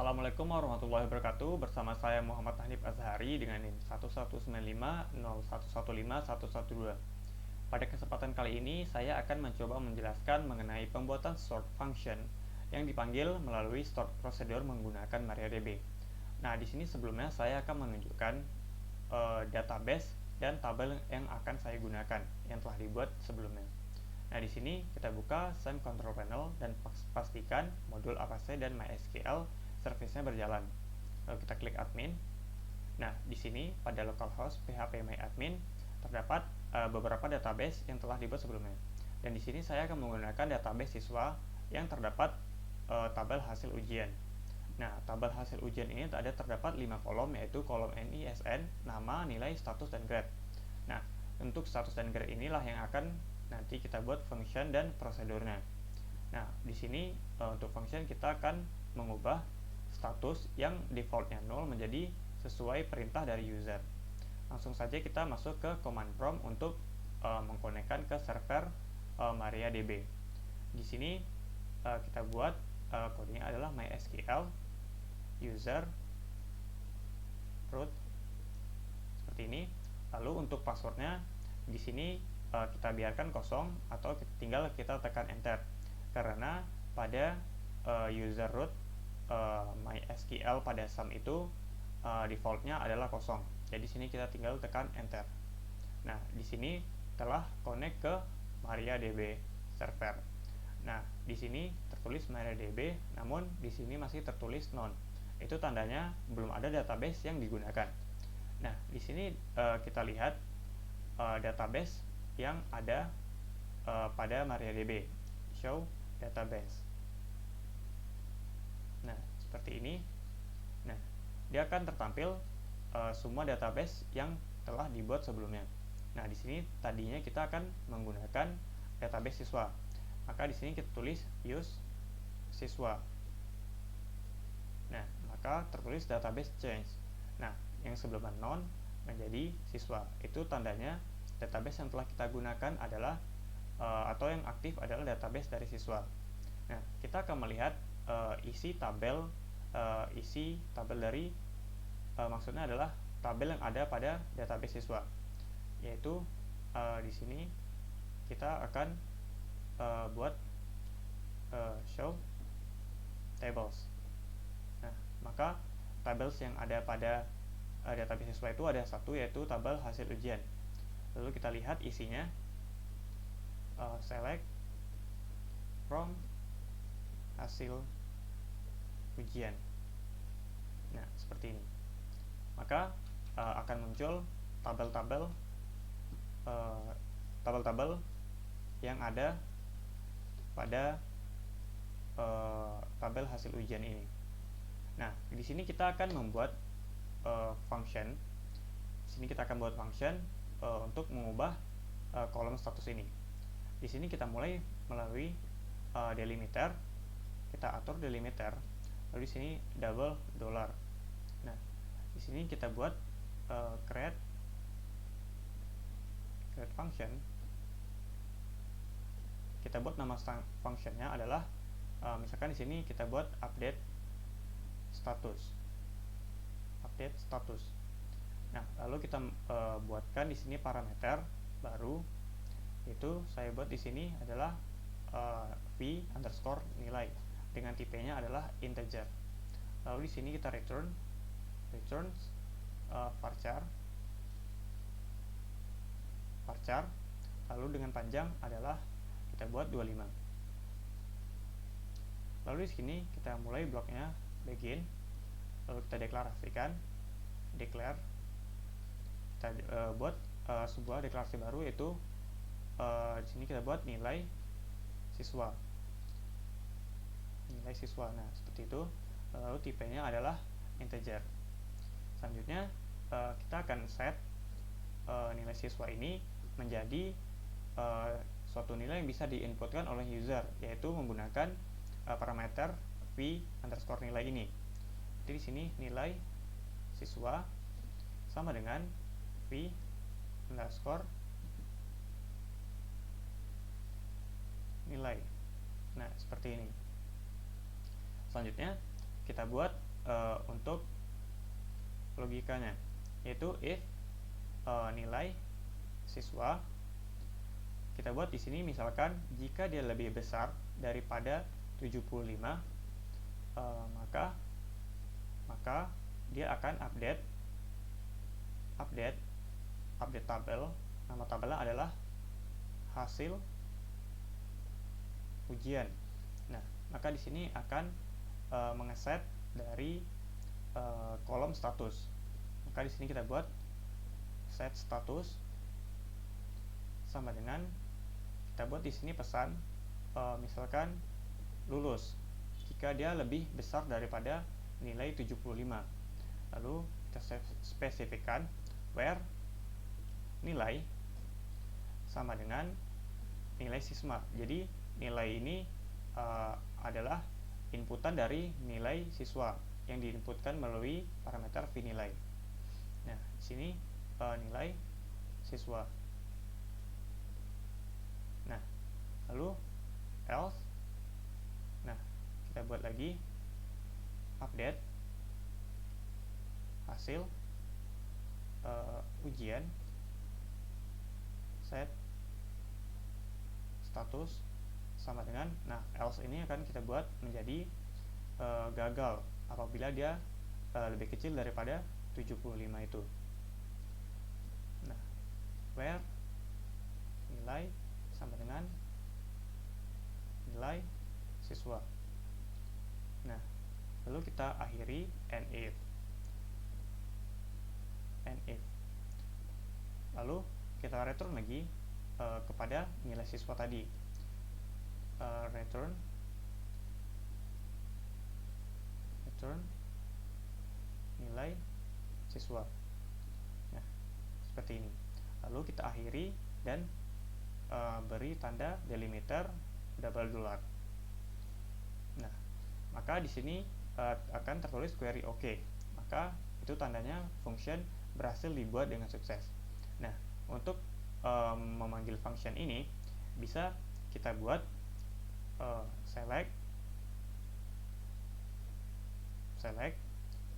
Assalamualaikum warahmatullahi wabarakatuh. Bersama saya Muhammad Hanif Azhari dengan NIM 119501115112. Pada kesempatan kali ini saya akan mencoba menjelaskan mengenai pembuatan sort function yang dipanggil melalui sort procedure menggunakan MariaDB. Nah, di sini sebelumnya saya akan menunjukkan database dan tabel yang akan saya gunakan yang telah dibuat sebelumnya. Nah, di sini kita buka SAM Control Panel dan pastikan modul Apache dan MySQL service-nya berjalan. Lalu kita klik admin. Nah, di sini pada localhost phpMyAdmin terdapat beberapa database yang telah dibuat sebelumnya. Dan di sini saya akan menggunakan database siswa yang terdapat tabel hasil ujian. Nah, tabel hasil ujian ini terdapat 5 kolom, yaitu kolom NISN, nama, nilai, status, dan grade. Nah, untuk status dan grade inilah yang akan nanti kita buat function dan prosedurnya. Nah, di sini untuk function kita akan mengubah status yang defaultnya 0 menjadi sesuai perintah dari user. Langsung saja kita masuk ke command prompt untuk mengkonekkan ke server MariaDB. Di sini kita buat kodenya adalah MySQL user root seperti ini. Lalu untuk passwordnya di sini kita biarkan kosong atau tinggal kita tekan enter, karena pada user root MySQL pada SAM itu defaultnya adalah kosong. Jadi sini kita tinggal tekan enter. Nah, di sini telah connect ke MariaDB server. Nah, di sini tertulis MariaDB, namun di sini masih tertulis none. Itu tandanya belum ada database yang digunakan. Nah, di sini kita lihat database yang ada pada MariaDB. Show database. Nah, seperti ini. Nah, dia akan tertampil semua database yang telah dibuat sebelumnya. Nah, di sini tadinya kita akan menggunakan database siswa. Maka di sini kita tulis use siswa. Nah, maka tertulis database change. Nah, yang sebelumnya non menjadi siswa. Itu tandanya database yang telah kita gunakan adalah atau yang aktif adalah database dari siswa. Nah, kita akan melihat isi tabel dari maksudnya adalah tabel yang ada pada database siswa, yaitu di sini kita akan buat show tables. Nah, maka tables yang ada pada database siswa itu ada satu, yaitu tabel hasil ujian. Lalu kita lihat isinya, select from hasil ujian. Nah, seperti ini. Maka akan muncul tabel-tabel yang ada pada tabel hasil ujian ini. Nah, di sini kita akan membuat function. Di sini kita akan buat function untuk mengubah kolom status ini. Di sini kita mulai melalui delimiter. Kita atur delimiter. Lalu di sini double dollar. Nah, di sini kita buat create function. Kita buat nama functionnya adalah misalkan di sini kita buat update status. Nah, lalu kita buatkan di sini parameter baru, itu saya buat di sini adalah v underscore nilai dengan tipenya adalah integer. Lalu di sini kita returns varchar, lalu dengan panjang adalah kita buat 25. Lalu di sini kita mulai bloknya begin, lalu kita deklarasikan declare. Kita buat sebuah deklarasi baru, yaitu di sini kita buat nilai siswa. Nah, seperti itu. Lalu tipenya adalah integer. Selanjutnya kita akan set nilai siswa ini menjadi suatu nilai yang bisa diinputkan oleh user, yaitu menggunakan parameter v underscore nilai ini. Jadi di sini nilai siswa sama dengan v underscore nilai. Nah, seperti ini. Selanjutnya kita buat untuk logikanya, yaitu if nilai siswa kita buat di sini misalkan jika dia lebih besar daripada 75, maka dia akan update tabel. Nama tabelnya adalah hasil ujian. Nah, maka di sini akan mengeset dari kolom status. Maka di sini kita buat set status sama dengan kita buat di sini pesan misalkan lulus jika dia lebih besar daripada nilai 75. Lalu kita spesifikkan where nilai sama dengan nilai sisma. Jadi nilai ini adalah inputan dari nilai siswa yang diinputkan melalui parameter vNilai. Nah, di sini nilai siswa. Nah, lalu else. Nah, kita buat lagi update hasil ujian set status sama dengan, nah else ini akan kita buat menjadi gagal apabila dia lebih kecil daripada 75 itu. Nah, where nilai sama dengan nilai siswa. Nah, lalu kita akhiri and if. Lalu kita return lagi kepada nilai siswa tadi. Return nilai siswa. Nah, seperti ini. Lalu kita akhiri dan beri tanda delimiter double dollar. Nah, maka di sini akan tertulis query OK. Maka itu tandanya function berhasil dibuat dengan sukses. Nah, untuk memanggil function ini bisa kita buat select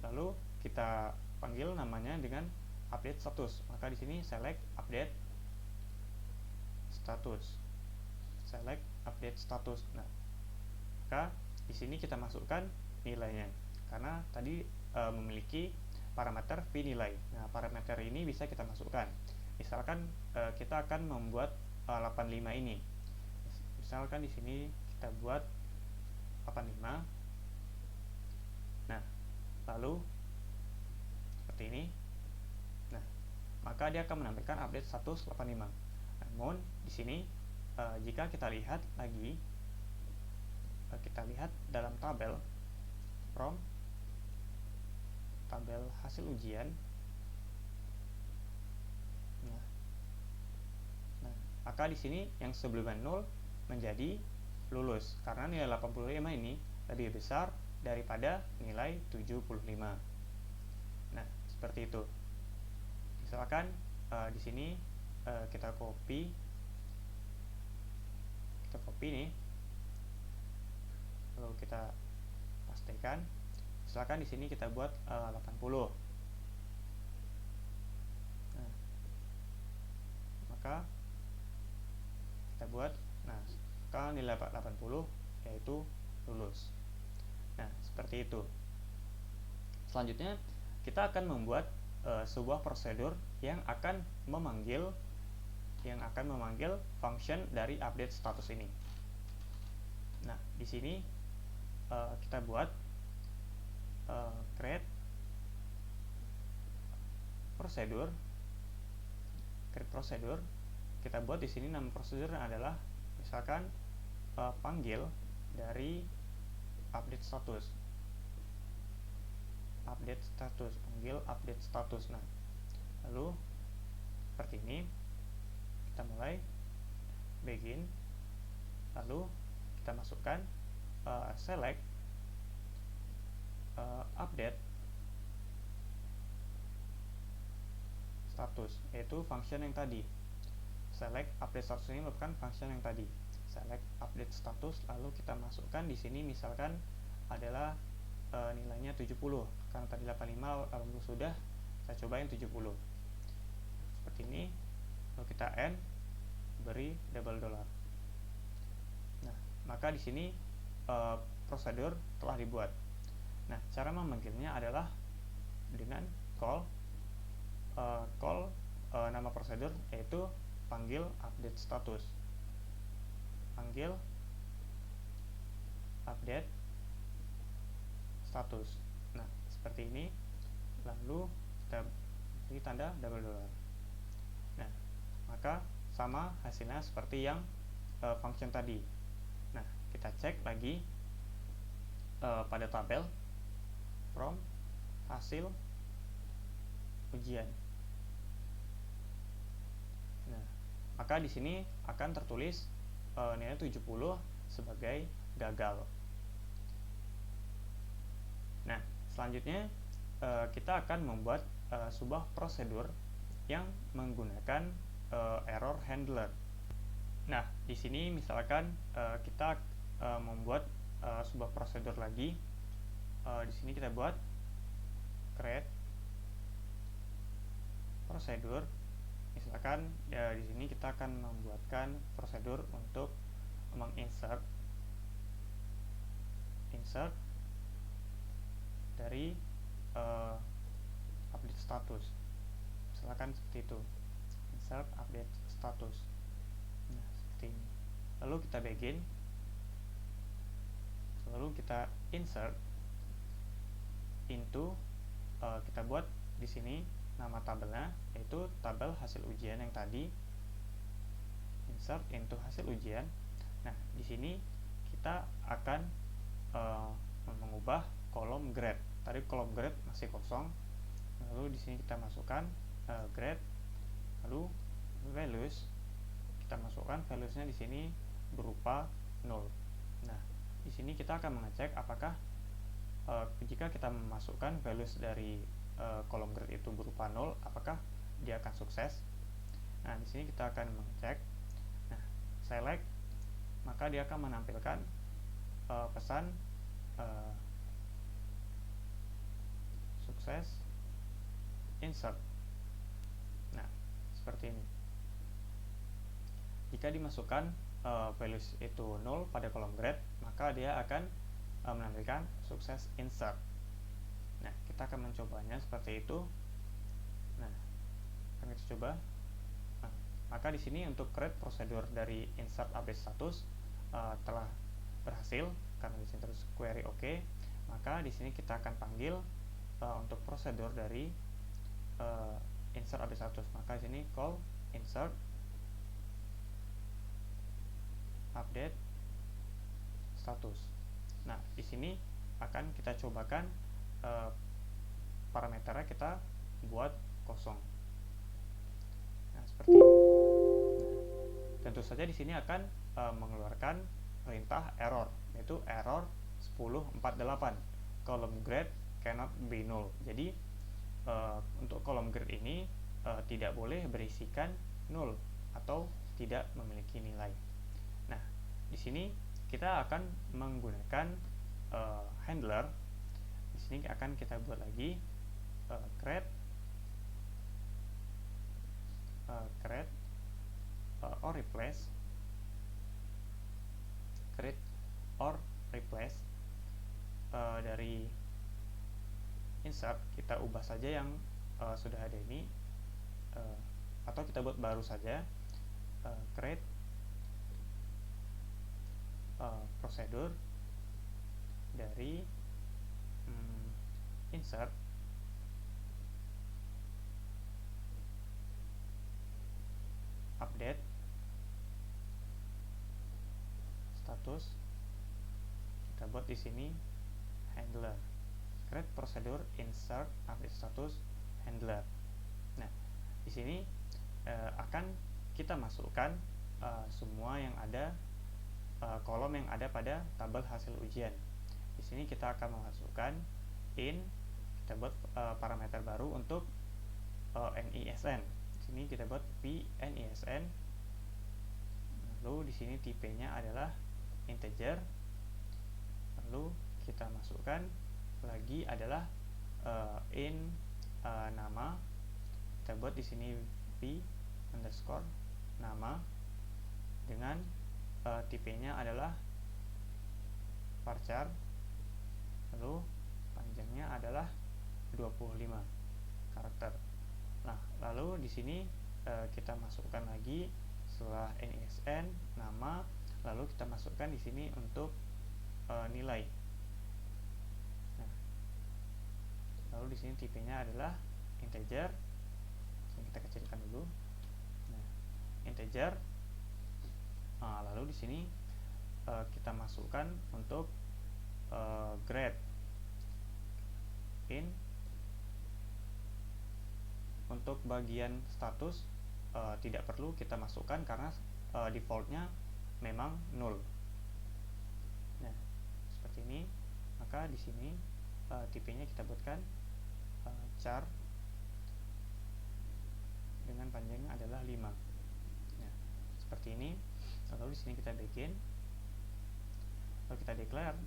lalu kita panggil namanya dengan update status. Maka di sini select update status. Nah, maka di sini kita masukkan nilainya karena tadi memiliki parameter vNilai. Nah, parameter ini bisa kita masukkan. Misalkan kita akan membuat 85 ini. Misalkan di sini kita buat 85. Nah, lalu seperti ini. Nah, maka dia akan menampilkan update status 85. Namun di sini jika kita lihat lagi, kita lihat dalam tabel from tabel hasil ujian. Nah, maka di sini yang sebelumnya 0 menjadi lulus karena nilai 85 ini lebih besar daripada nilai 75. Nah, seperti itu. Misalkan di sini kita copy nih, lalu kita pastikan. Misalkan di sini kita buat 80. Nah, maka kita buat, nah, kalau nilai 80 yaitu lulus. Nah, seperti itu. Selanjutnya kita akan membuat sebuah prosedur yang akan memanggil function dari update status ini. Nah, di sini kita buat create prosedur. Kita buat di sini nama prosedur adalah misalkan panggil dari update status. Panggil update status. Nah, lalu seperti ini. Kita mulai begin, lalu kita masukkan select update status, yaitu function yang tadi. Select update status ini merupakan function yang tadi. Select update status, lalu kita masukkan di sini misalkan adalah nilainya 70, karena tadi 85 alhamdulillah sudah, saya coba yang 70 seperti ini. Lalu kita N, beri double dollar. Nah, maka di sini prosedur telah dibuat. Nah, cara memanggilnya adalah dengan call nama prosedur, yaitu panggil update status. Panggil update status. Nah, seperti ini. Lalu kita beri tanda double dollar. Nah, maka sama hasilnya seperti yang function tadi. Nah, kita cek lagi pada tabel from hasil ujian. Nah, maka di sini akan tertulis nilai 70 sebagai gagal. Nah, selanjutnya kita akan membuat sebuah prosedur yang menggunakan error handler. Nah, di sini misalkan kita membuat sebuah prosedur lagi. Di sini kita buat create prosedur. Misalkan di sini kita akan membuatkan prosedur untuk menginsert dari update status. Misalkan seperti itu, insert update status. Nah, seperti ini. Lalu kita begin, lalu kita insert into, kita buat di sini nama tabelnya yaitu tabel hasil ujian yang tadi, insert into hasil ujian. Nah, di sini kita akan mengubah kolom grade. Tadi kolom grade masih kosong, lalu di sini kita masukkan grade, lalu values, kita masukkan valuesnya di sini berupa 0. Nah, di sini kita akan mengecek apakah jika kita memasukkan values dari kolom grade itu berupa 0, apakah dia akan sukses. Nah, di sini kita akan mengecek. Nah, select, maka dia akan menampilkan pesan sukses insert. Nah, seperti ini. Jika dimasukkan values itu 0 pada kolom grade, maka dia akan menampilkan sukses insert. Nah, kita akan mencobanya seperti itu. Nah, akan kita coba. Nah, maka di sini untuk create prosedur dari insert update status telah berhasil karena di sini terus query oke. Maka di sini kita akan panggil untuk prosedur dari insert update status. Maka di sini call insert update status. Nah, di sini akan kita cobakan parameternya kita buat kosong. Nah, seperti ini. Nah, tentu saja di sini akan mengeluarkan perintah error, yaitu error 1048, column grade cannot be null. Jadi untuk kolom grade ini tidak boleh berisikan null atau tidak memiliki nilai. Nah, di sini kita akan menggunakan handler. Di sini akan kita buat lagi create or replace, create or replace dari insert. Kita ubah saja yang sudah ada ini, atau kita buat baru saja, create prosedur dari insert update status. Kita buat di sini handler, create prosedur insert update status handler. Nah, di sini akan kita masukkan semua yang ada, kolom yang ada pada tabel hasil ujian. Di sini kita akan memasukkan in, kita buat parameter baru untuk NISN. Di sini kita buat pNISN. Lalu di sini tipenya adalah integer. Lalu kita masukkan lagi adalah in nama. Kita buat di sini v underscore nama dengan tipenya adalah varchar, lalu panjangnya adalah 25 karakter. Nah, lalu di sini kita masukkan lagi setelah NISN nama, lalu kita masukkan di sini untuk nilai. Nah, lalu di sini tipenya adalah integer. Sini kita kecilkan dulu. Nah, integer. Nah, lalu di sini kita masukkan untuk grade in. Untuk bagian status tidak perlu kita masukkan karena defaultnya memang 0. Nah, seperti ini. Maka di sini tipenya kita buatkan char dengan panjangnya adalah 5. Nah, seperti ini. Lalu di sini kita begin. Lalu kita declare.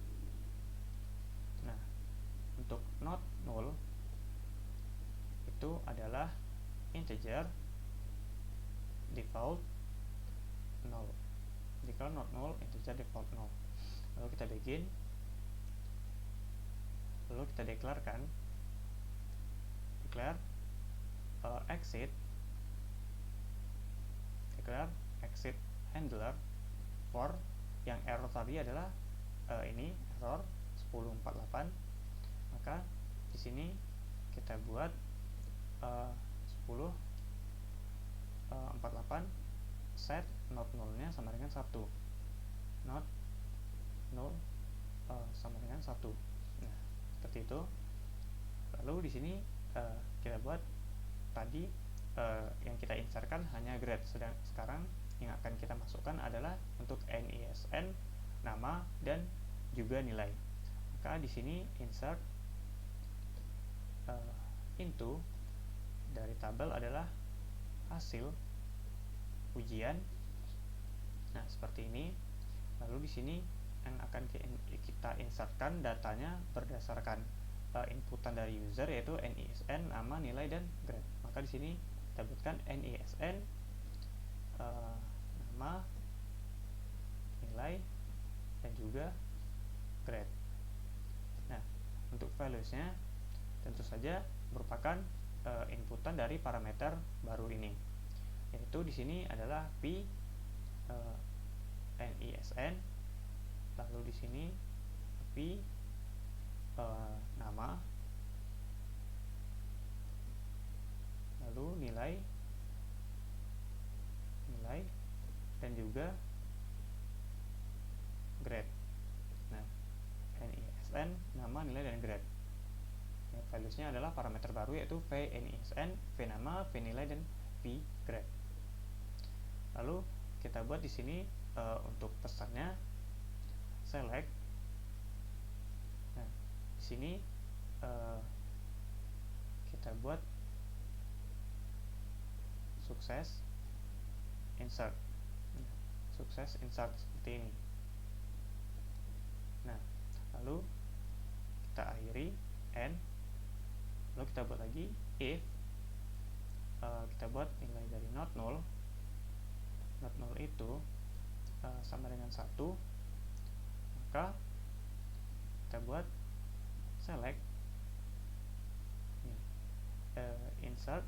Nah, untuk not null itu adalah integer default 0. Jika not null, integer default 0. Lalu kita begin. Lalu kita declare exit. Declare exit handler for yang error tadi adalah ini error 1048. Maka di sini kita buat 1048 set not null-nya sama dengan 1. Not null sama dengan 1. Nah, seperti itu. Lalu di sini kita buat tadi yang kita insertkan hanya grade. Sedang sekarang yang akan kita masukkan adalah untuk NISN nama dan juga nilai. Maka di sini insert into dari tabel adalah hasil ujian. Nah, seperti ini. Lalu di sini yang akan kita insertkan datanya berdasarkan inputan dari user, yaitu NISN, nama, nilai, dan grade. Maka di sini kita buatkan NISN, nama, nilai, dan juga grade. Nah, untuk values-nya tentu saja merupakan inputan dari parameter baru ini, yaitu di sini adalah p NISN, lalu di sini p nama, lalu nilai, dan juga grade. Nah, NISN, nama, nilai, dan grade. Yang values-nya adalah parameter baru, yaitu v NISN, v nama, v nilai, dan v grade. Lalu kita buat di sini untuk pesannya select. Nah, di sini kita buat sukses insert. Sukses insert seperti ini. Nah, lalu kita akhiri and, lalu kita buat lagi if kita buat nilai dari not null itu sama dengan 1, maka kita buat select insert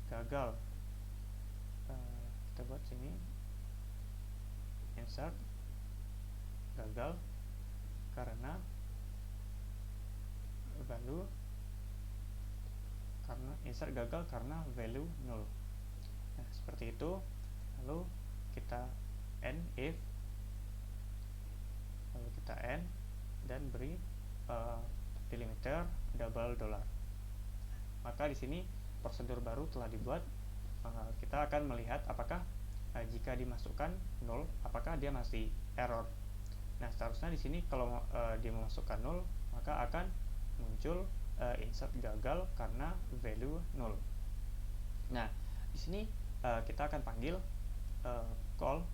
gagal. Kita buat sini insert gagal karena value, karena insert gagal karena value 0. Nah, seperti itu. Lalu kita end if, lalu kita end dan beri delimiter double dollar. Maka di sini prosedur baru telah dibuat. Kita akan melihat apakah jika dimasukkan 0, apakah dia masih error. Nah, seharusnya di sini kalau dia memasukkan 0, maka akan muncul insert gagal karena value 0. Nah, di sini kita akan panggil call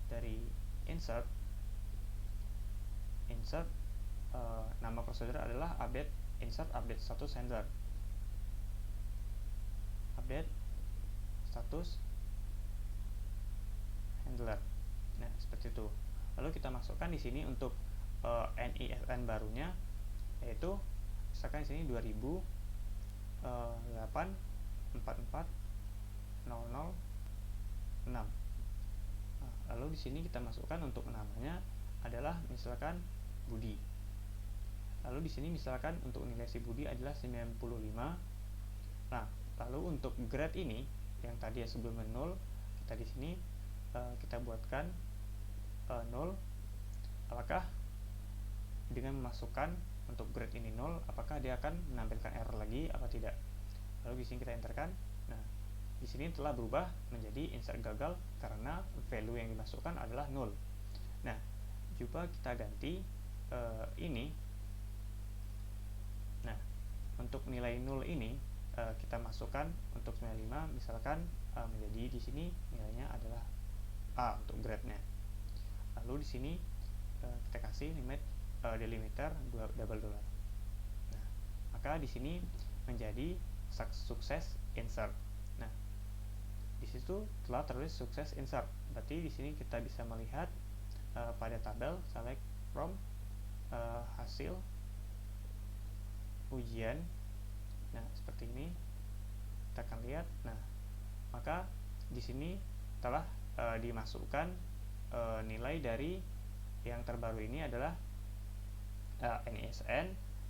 dari insert nama prosedur adalah update insert update status handler. Update status handler. Nah, seperti itu. Lalu kita masukkan di sini untuk NISN barunya, yaitu misalkan di sini 2008 44 00 6. Nah, lalu di sini kita masukkan untuk namanya adalah misalkan Budi. Lalu di sini misalkan untuk nilai si Budi adalah 95. Nah, lalu untuk grade ini yang tadi ya sebelumnya 0, kita di sini kita buatkan 0. Apakah dengan memasukkan untuk grade ini 0, apakah dia akan menampilkan error lagi apa tidak? Lalu di sini kita enterkan. Nah, di sini telah berubah menjadi insert gagal karena value yang dimasukkan adalah 0. Nah, coba kita ganti ini. Nah, untuk nilai 0 ini kita masukkan untuk 95 misalkan menjadi di sini nilainya adalah A untuk grade-nya. Lalu di sini kita kasih limit delimiter double dollar. Nah, maka di sini menjadi sukses insert. Nah, di situ telah tertulis sukses insert. Berarti di sini kita bisa melihat pada tabel select from hasil ujian. Nah, seperti ini kita akan lihat. Nah, maka di sini telah dimasukkan nilai dari yang terbaru ini adalah NISN,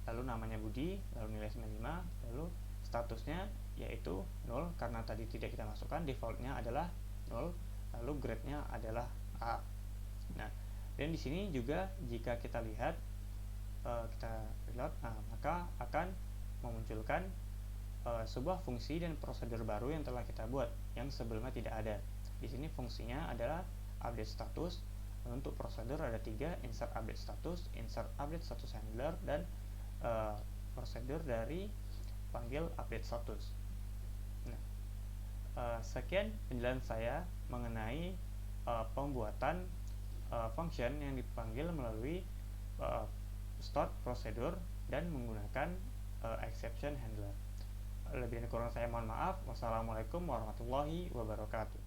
lalu namanya Budi, lalu nilai 95, lalu statusnya yaitu 0 karena tadi tidak kita masukkan, defaultnya adalah 0, lalu grade-nya adalah A. Nah, dan di sini juga jika kita lihat kita reload, maka akan memunculkan sebuah fungsi dan prosedur baru yang telah kita buat yang sebelumnya tidak ada. Di sini fungsinya adalah update status. Untuk prosedur ada 3, insert update status, insert update status handler, dan prosedur dari panggil update status. Nah, sekian penjelasan saya mengenai pembuatan function yang dipanggil melalui start prosedur dan menggunakan exception handler. Lebih dan kurang saya mohon maaf. Wassalamualaikum warahmatullahi wabarakatuh.